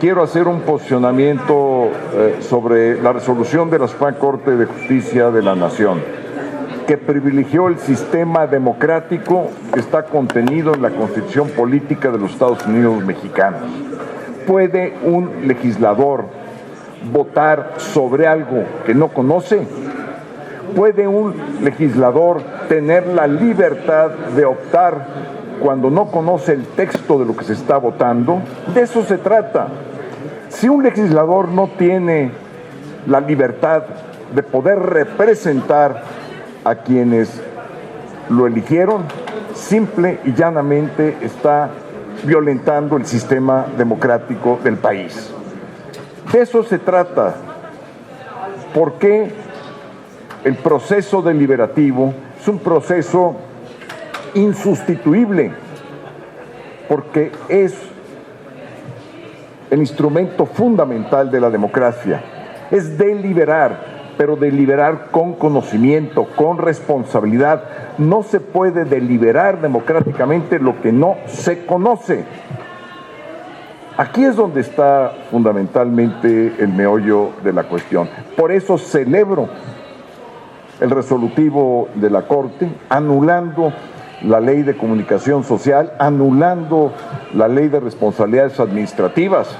quiero hacer un posicionamiento sobre la resolución de la Suprema Corte de Justicia de la Nación, que privilegió el sistema democrático que está contenido en la Constitución Política de los Estados Unidos mexicanos. ¿Puede un legislador votar sobre algo que no conoce? ¿Puede un legislador tener la libertad de optar cuando no conoce el texto de lo que se está votando? De eso se trata. Si un legislador no tiene la libertad de poder representar a quienes lo eligieron, simple y llanamente está violentando el sistema democrático del país. De eso se trata. ¿Por qué el proceso deliberativo es un proceso insustituible? Porque es el instrumento fundamental de la democracia. Es deliberar, pero deliberar con conocimiento, con responsabilidad. No se puede deliberar democráticamente lo que no se conoce. Aquí es donde está fundamentalmente el meollo de la cuestión. Por eso celebro el resolutivo de la Corte, anulando la Ley de Comunicación Social, anulando la Ley de Responsabilidades Administrativas.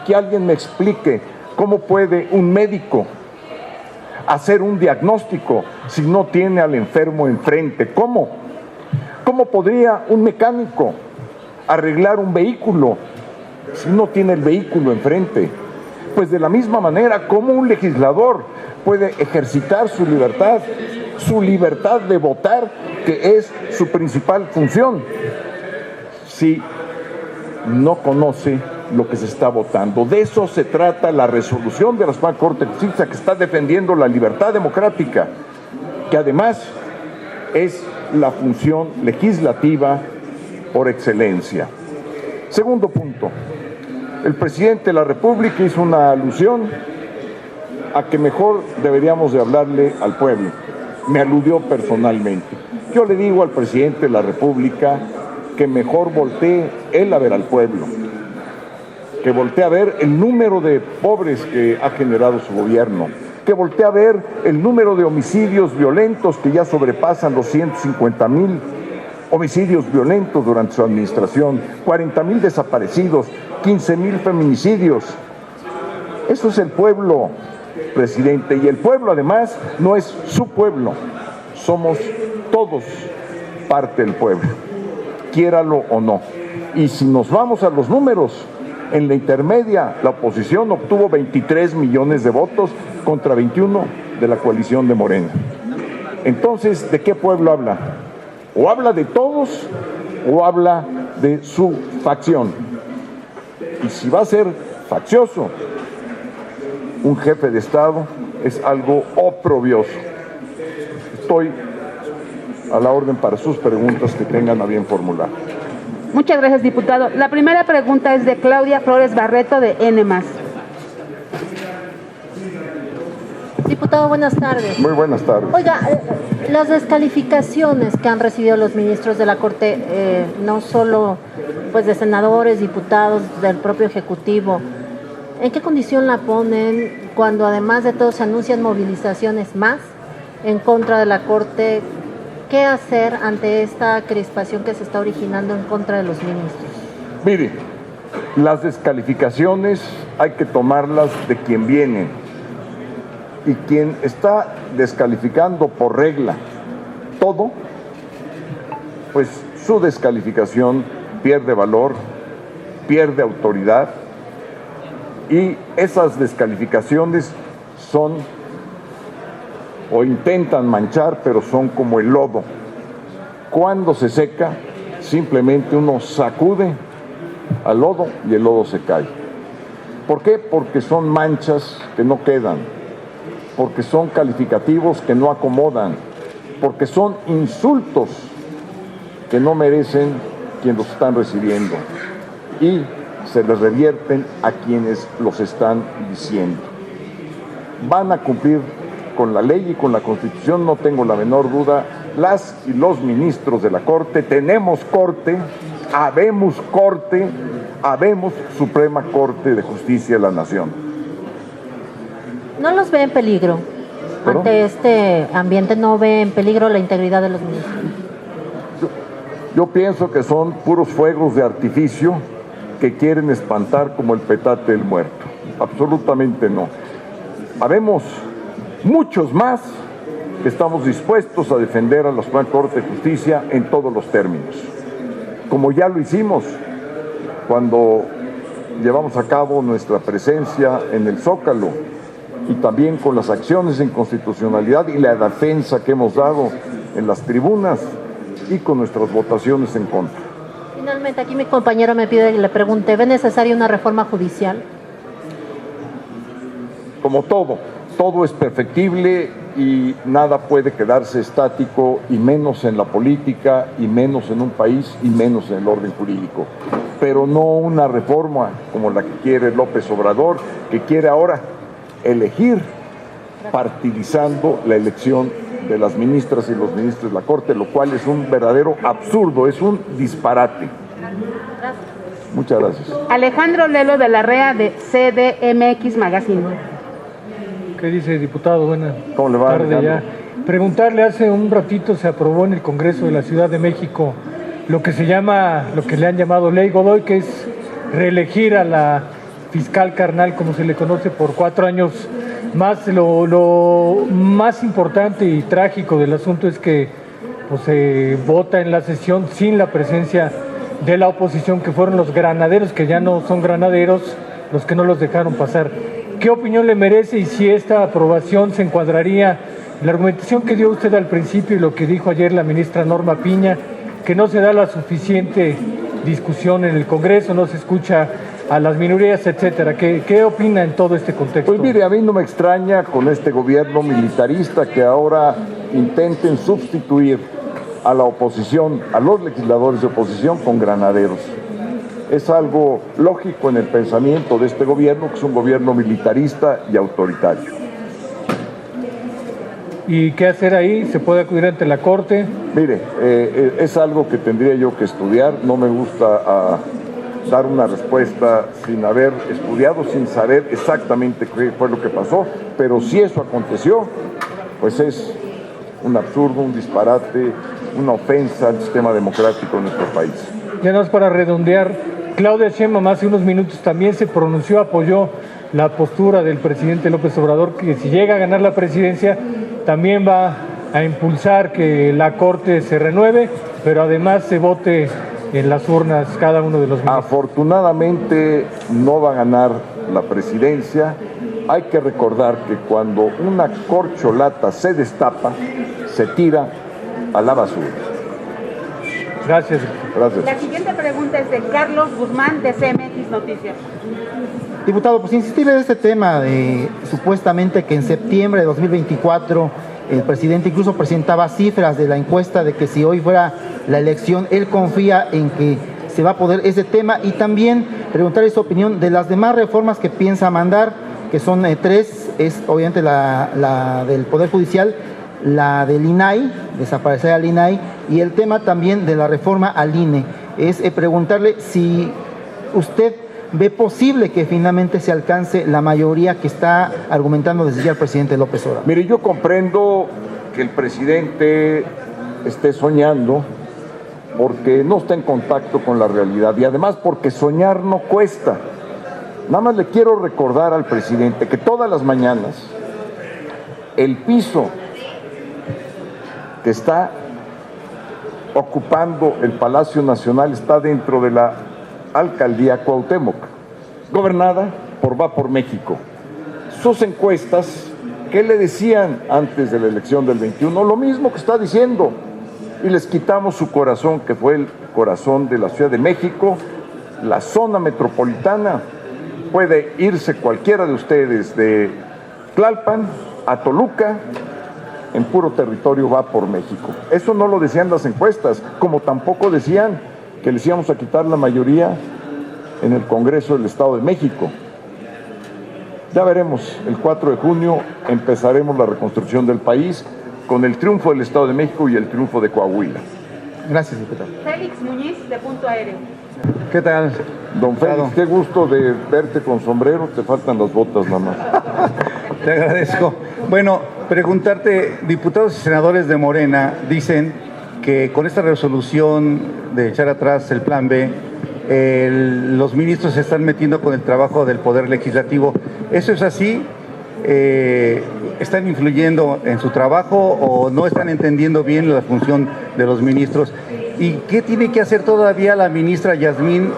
Que alguien me explique cómo puede un médico hacer un diagnóstico si no tiene al enfermo enfrente. ¿Cómo? ¿Cómo podría un mecánico arreglar un vehículo si no tiene el vehículo enfrente? Pues de la misma manera, ¿cómo un legislador puede ejercitar su libertad de votar, que es su principal función, si no conoce lo que se está votando? De eso se trata la resolución de la Suprema Corte de Justicia, que está defendiendo la libertad democrática, que además es la función legislativa por excelencia. Segundo punto, el presidente de la República hizo una alusión a que mejor deberíamos de hablarle al pueblo. Me aludió personalmente. Yo le digo al presidente de la República que mejor voltee él a ver al pueblo, que voltee a ver el número de pobres que ha generado su gobierno, que voltee a ver el número de homicidios violentos que ya sobrepasan los 150,000 homicidios violentos durante su administración, 40,000 desaparecidos, 15,000 feminicidios. Eso es el pueblo, presidente, y el pueblo además no es su pueblo, somos todos parte del pueblo, quiéralo o no. Y si nos vamos a los números, en la intermedia la oposición obtuvo 23 millones de votos contra 21 de la coalición de Morena. Entonces, ¿de qué pueblo habla? O habla de todos o habla de su facción. Y si va a ser faccioso un jefe de Estado, es algo oprobioso. Estoy a la orden para sus preguntas que tengan a bien formular. Muchas gracias, diputado. La primera pregunta es de Claudia Flores Barreto, de N+. Diputado, buenas tardes. Muy buenas tardes. Oiga, las descalificaciones que han recibido los ministros de la Corte, no solo pues de senadores, diputados, del propio Ejecutivo, ¿en qué condición la ponen cuando además de todo se anuncian movilizaciones más en contra de la Corte? ¿Qué hacer ante esta crispación que se está originando en contra de los ministros? Mire, las descalificaciones hay que tomarlas de quien viene. Y quien está descalificando por regla todo, pues su descalificación pierde valor, pierde autoridad, y esas descalificaciones son o intentan manchar, pero son como el lodo. Cuando se seca, simplemente uno sacude al lodo y el lodo se cae. ¿Por qué? Porque son manchas que no quedan, porque son calificativos que no acomodan, porque son insultos que no merecen quienes los están recibiendo y se les revierten a quienes los están diciendo. Van a cumplir con la ley y con la Constitución, no tengo la menor duda, las y los ministros de la Corte. Tenemos Corte, habemos Corte, habemos Suprema Corte de Justicia de la Nación. ¿No los ve en peligro? ¿Perdón? Ante este ambiente, ¿no ve en peligro la integridad de los ministros? Yo pienso que son puros fuegos de artificio que quieren espantar como el petate del muerto. Absolutamente no. Habemos muchos más que estamos dispuestos a defender a la Suprema Corte de Justicia en todos los términos, como ya lo hicimos cuando llevamos a cabo nuestra presencia en el Zócalo y también con las acciones en constitucionalidad y la defensa que hemos dado en las tribunas y con nuestras votaciones en contra. Finalmente, aquí mi compañero me pide que le pregunte, ¿ve necesaria una reforma judicial? Como todo es perfectible y nada puede quedarse estático, y menos en la política, y menos en un país, y menos en el orden jurídico. Pero no una reforma como la que quiere López Obrador, que quiere ahora elegir partidizando la elección de las ministras y los ministros de la Corte, lo cual es un verdadero absurdo, es un disparate. Muchas gracias. Alejandro Lelo de la REA de CDMX Magazine. ¿Qué dice, diputado? Buenas ¿Cómo le va, tardes ya. Alejandro? Preguntarle, hace un ratito se aprobó en el Congreso de la Ciudad de México lo que le han llamado Ley Godoy, que es reelegir a la fiscal carnal, como se le conoce, por 4 años más. Lo más importante y trágico del asunto es que pues, se vota en la sesión sin la presencia de la oposición, que fueron los granaderos, que ya no son granaderos, los que no los dejaron pasar. ¿Qué opinión le merece y si esta aprobación se encuadraría en la argumentación que dio usted al principio y lo que dijo ayer la ministra Norma Piña, que no se da la suficiente discusión en el Congreso, no se escucha a las minorías, etcétera? ¿Qué opina en todo este contexto? Pues mire, a mí no me extraña con este gobierno militarista que ahora intenten sustituir a la oposición, a los legisladores de oposición con granaderos. Es algo lógico en el pensamiento de este gobierno, que es un gobierno militarista y autoritario. ¿Y qué hacer ahí? ¿Se puede acudir ante la Corte? Mire, es algo que tendría yo que estudiar. No me gusta dar una respuesta sin haber estudiado, sin saber exactamente qué fue lo que pasó, pero si eso aconteció, pues es un absurdo, un disparate, una ofensa al sistema democrático de nuestro país. Ya no es para redondear, Claudia Sheinbaum hace unos minutos también se pronunció, apoyó la postura del presidente López Obrador, que si llega a ganar la presidencia, también va a impulsar que la Corte se renueve, pero además se vote en las urnas cada uno de los ministros. Afortunadamente no va a ganar la presidencia. Hay que recordar que cuando una corcholata se destapa, se tira a la basura. Gracias. Gracias. La siguiente pregunta es de Carlos Guzmán de CMX Noticias. Diputado, pues insistirle en este tema de supuestamente que en septiembre de 2024 el presidente incluso presentaba cifras de la encuesta de que si hoy fuera la elección, él confía en que se va a poder ese tema, y también preguntarle su opinión de las demás reformas que piensa mandar, que son 3, es obviamente la del Poder Judicial, la del INAI, desaparecer al INAI, y el tema también de la reforma al INE. Es preguntarle si usted ve posible que finalmente se alcance la mayoría que está argumentando desde ya el presidente López Obrador. Mire, yo comprendo que el presidente esté soñando porque no está en contacto con la realidad y además porque soñar no cuesta. Nada más le quiero recordar al presidente que todas las mañanas el piso que está ocupando el Palacio Nacional está dentro de la alcaldía Cuauhtémoc, gobernada por Va por México. Sus encuestas, ¿qué le decían antes de la elección del 21? Lo mismo que está diciendo. Y les quitamos su corazón, que fue el corazón de la Ciudad de México, la zona metropolitana. Puede irse cualquiera de ustedes de Tlalpan a Toluca, en puro territorio Va por México. Eso no lo decían las encuestas, como tampoco decían que les íbamos a quitar la mayoría en el Congreso del Estado de México. Ya veremos, el 4 de junio empezaremos la reconstrucción del país con el triunfo del Estado de México y el triunfo de Coahuila. Gracias, diputado. Félix Muñiz, de Punto Aéreo. ¿Qué tal? Don Félix, qué gusto de verte con sombrero, te faltan las botas nada más. Te agradezco. Bueno, preguntarte, diputados y senadores de Morena dicen que con esta resolución de echar atrás el Plan B, los ministros se están metiendo con el trabajo del Poder Legislativo. ¿Eso es así? ¿Están influyendo en su trabajo o no están entendiendo bien la función de los ministros? ¿Y qué tiene que hacer todavía la ministra Yasmín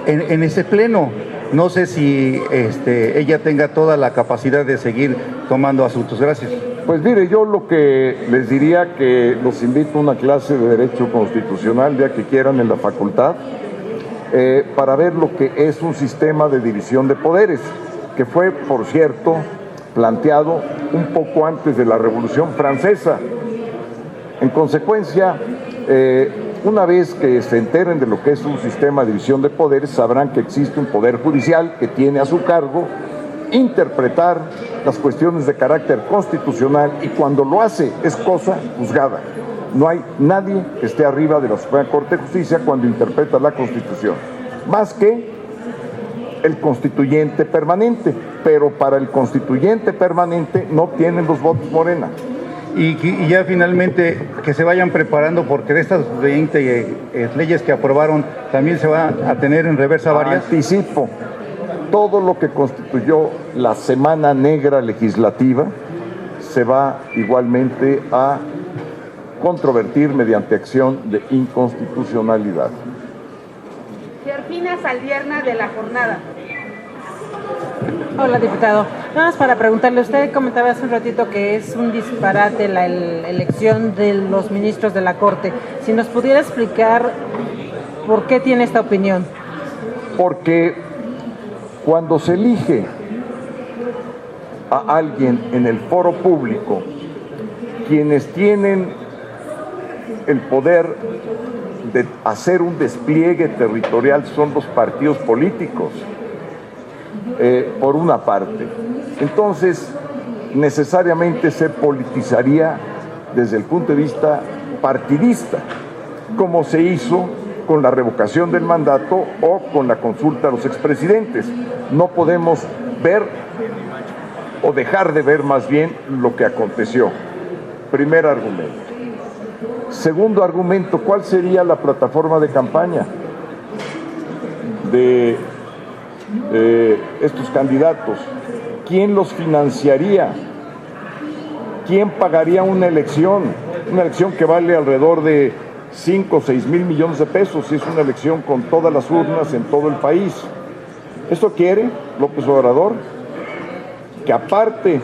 en ese pleno? No sé si ella tenga toda la capacidad de seguir tomando asuntos. Gracias. Pues mire, yo lo que les diría que los invito a una clase de Derecho Constitucional, ya que quieran, en la facultad, para ver lo que es un sistema de división de poderes, que fue, por cierto, planteado un poco antes de la Revolución Francesa. En consecuencia, una vez que se enteren de lo que es un sistema de división de poderes, sabrán que existe un poder judicial que tiene a su cargo interpretar las cuestiones de carácter constitucional, y cuando lo hace es cosa juzgada. No hay nadie que esté arriba de la Suprema Corte de Justicia cuando interpreta la Constitución, más que el constituyente permanente, pero para el constituyente permanente no tienen los votos Morena. Y ya finalmente que se vayan preparando, porque de estas 20 leyes que aprobaron también se va a tener en reversa varias. Anticipo, todo lo que constituyó la Semana Negra legislativa se va igualmente a controvertir mediante acción de inconstitucionalidad. Georgina Saldierna, de La Jornada. Hola, diputado. Nada más para preguntarle, usted comentaba hace un ratito que es un disparate la elección de los ministros de la Corte. Si nos pudiera explicar por qué tiene esta opinión. Porque cuando se elige a alguien en el foro público, quienes tienen el poder de hacer un despliegue territorial son los partidos políticos, por una parte. Entonces, necesariamente se politizaría desde el punto de vista partidista, como se hizo con la revocación del mandato o con la consulta a los expresidentes. No podemos ver o dejar de ver más bien lo que aconteció. Primer argumento. Segundo argumento, ¿cuál sería la plataforma de campaña de estos candidatos? ¿Quién los financiaría? ¿Quién pagaría una elección? Una elección que vale alrededor de 5 o 6 mil millones de pesos, y es una elección con todas las urnas en todo el país. ¿Esto quiere López Obrador? Que aparte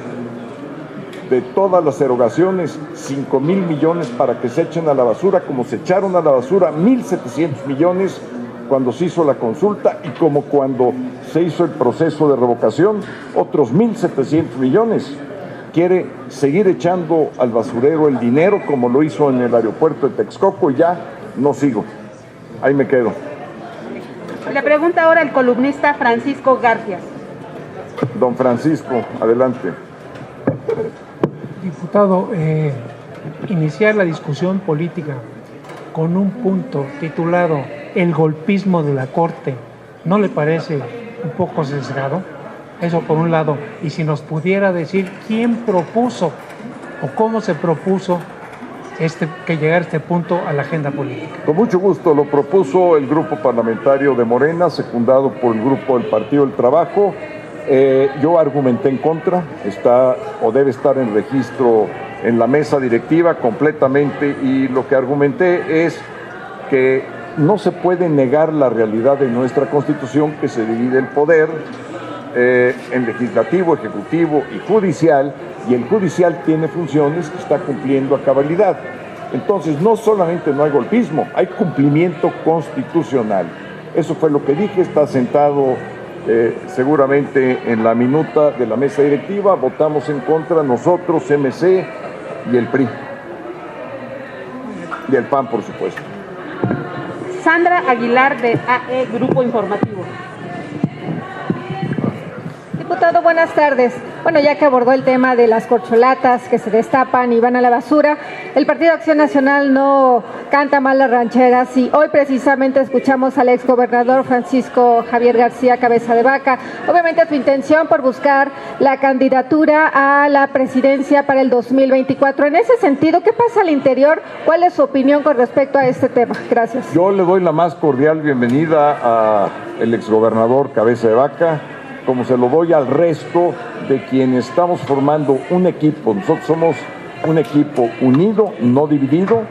de todas las erogaciones, 5 mil millones para que se echen a la basura, como se echaron a la basura 1.700 millones cuando se hizo la consulta, y como cuando se hizo el proceso de revocación, otros 1.700 millones. Quiere seguir echando al basurero el dinero como lo hizo en el aeropuerto de Texcoco, y ya no sigo. Ahí me quedo. Le pregunta ahora el columnista Francisco García. Don Francisco, adelante. Diputado, iniciar la discusión política con un punto titulado "El golpismo de la Corte", ¿no le parece un poco sesgado? Eso por un lado. Y si nos pudiera decir quién propuso o cómo se propuso que llegara a este punto a la agenda política. Con mucho gusto, lo propuso el grupo parlamentario de Morena, secundado por el grupo del Partido del Trabajo. Yo argumenté en contra, está o debe estar en registro en la mesa directiva completamente, y lo que argumenté es que no se puede negar la realidad de nuestra Constitución, que se divide el poder en legislativo, ejecutivo y judicial, y el judicial tiene funciones que está cumpliendo a cabalidad. Entonces, no solamente no hay golpismo, hay cumplimiento constitucional. Eso fue lo que dije, está sentado seguramente en la minuta de la mesa directiva. Votamos en contra nosotros, MC y el PRI. Y el PAN, por supuesto. Sandra Aguilar, de AE Grupo Informativo. Diputado, buenas tardes. Bueno, ya que abordó el tema de las corcholatas que se destapan y van a la basura, el Partido Acción Nacional no canta mal las rancheras y hoy precisamente escuchamos al exgobernador Francisco Javier García Cabeza de Vaca. Obviamente su intención por buscar la candidatura a la presidencia para el 2024. En ese sentido, ¿qué pasa al interior? ¿Cuál es su opinión con respecto a este tema? Gracias. Yo le doy la más cordial bienvenida al exgobernador Cabeza de Vaca, como se lo doy al resto de quienes estamos formando un equipo. Nosotros somos un equipo unido, no dividido,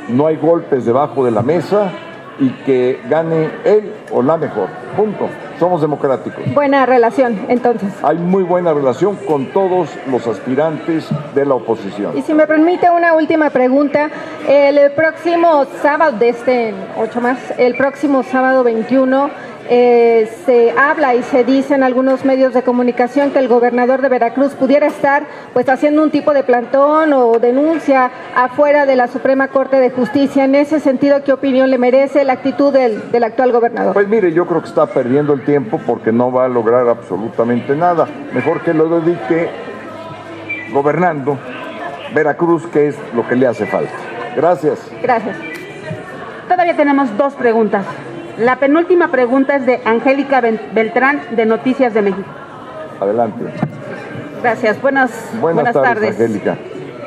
no hay golpes debajo de la mesa y que gane él o la mejor. Punto. Somos democráticos. Buena relación, entonces. Hay muy buena relación con todos los aspirantes de la oposición. Y si me permite una última pregunta, el próximo sábado, el próximo sábado 21, se habla y se dice en algunos medios de comunicación que el gobernador de Veracruz pudiera estar pues haciendo un tipo de plantón o denuncia afuera de la Suprema Corte de Justicia. En ese sentido, ¿qué opinión le merece la actitud del actual gobernador? Pues mire, yo creo que está perdiendo el tiempo porque no va a lograr absolutamente nada. Mejor que lo dedique gobernando Veracruz, que es lo que le hace falta. Gracias. Gracias. Todavía tenemos dos preguntas. La penúltima pregunta es de Angélica Beltrán, de Noticias de México. Adelante. Gracias. Buenas tardes, Angélica.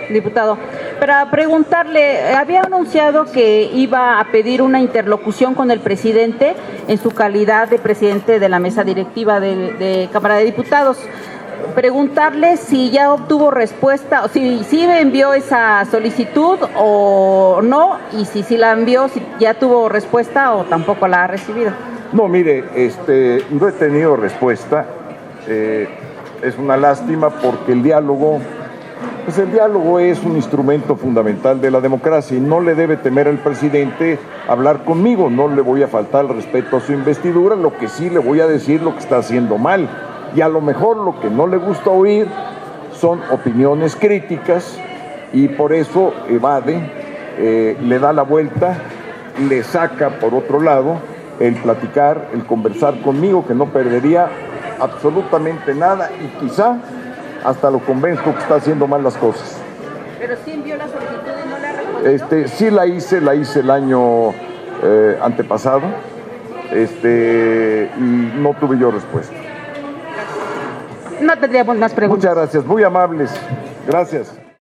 Diputado. Para preguntarle, había anunciado que iba a pedir una interlocución con el presidente en su calidad de presidente de la mesa directiva de Cámara de Diputados. Preguntarle si ya obtuvo respuesta, o si envió esa solicitud o no, y si la envió, si ya tuvo respuesta o tampoco la ha recibido. No, mire, no he tenido respuesta. Es una lástima porque el diálogo es un instrumento fundamental de la democracia y no le debe temer al presidente hablar conmigo. No le voy a faltar el respeto a su investidura, lo que sí le voy a decir lo que está haciendo mal. Y a lo mejor lo que no le gusta oír son opiniones críticas y por eso evade, le da la vuelta, le saca por otro lado el platicar, el conversar conmigo, que no perdería absolutamente nada y quizá hasta lo convenzco que está haciendo mal las cosas. Pero sí envió la solicitud y no la respondió. Sí la hice el año antepasado y no tuve yo respuesta. No tendríamos más preguntas. Muchas gracias, muy amables. Gracias.